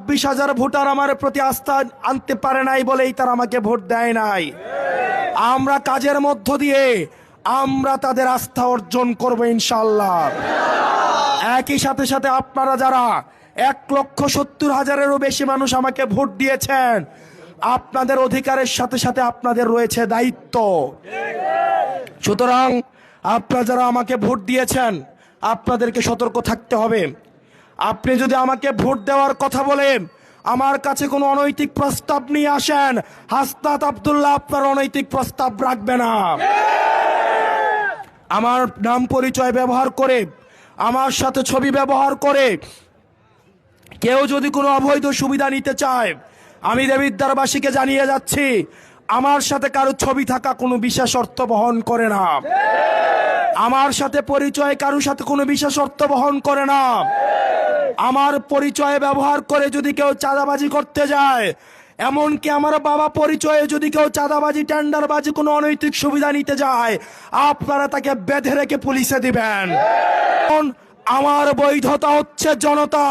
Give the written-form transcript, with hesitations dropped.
26,000 voter আমার প্রতি আস্থা আনতে পারে নাই বলেই তারা আমাকে ভোট দেয় নাই। আমরা কাজের মধ্য দিয়ে আমরা তাদের আস্থা অর্জন করব ইনশাআল্লাহ। একই সাথে সাথে আপনারা যারা 1,70,000-এরও বেশি মানুষ আমাকে ভোট দিয়েছেন, আপনাদের অধিকারের সাথে সাথে আপনাদের রয়েছে দায়িত্ব। সুতরাং আপনারা যারা আমাকে ভোট দিয়েছেন আপনাদেরকে সতর্ক থাকতে হবে। আপনি যদি আমাকে ভোট দেওয়ার কথা বলেন, আমার কাছে কোনো অনৈতিক প্রস্তাব নিয়ে আসেন, হাসনাত আব্দুল্লাহ আপনার অনৈতিক প্রস্তাব রাখবে না। আমার নাম পরিচয় ব্যবহার করে, আমার সাথে ছবি ব্যবহার করে কেউ যদি কোনো অবৈধ সুবিধা নিতে চায়, আমি দেবিদ্বারবাসীকে জানিয়ে যাচ্ছি, আমার সাথে কারো ছবি থাকা কোনো বিশেষ অর্থ বহন করে না। আমার সাথে পরিচয় কারোর সাথে কোনো বিশেষ অর্থ বহন করে না। আমার পরিচয় ব্যবহার করে যদি কেউ চাঁদাবাজি করতে যায়, এমনকি আমার বাবা পরিচয়ে যদি কেউ চাঁদাবাজি, টেন্ডারবাজি, কোনো অনৈতিক সুবিধা নিতে যায়, আপনারা তাকে বেঁধে রেখে পুলিশে দিবেন। আমার বৈধতা হচ্ছে জনতা।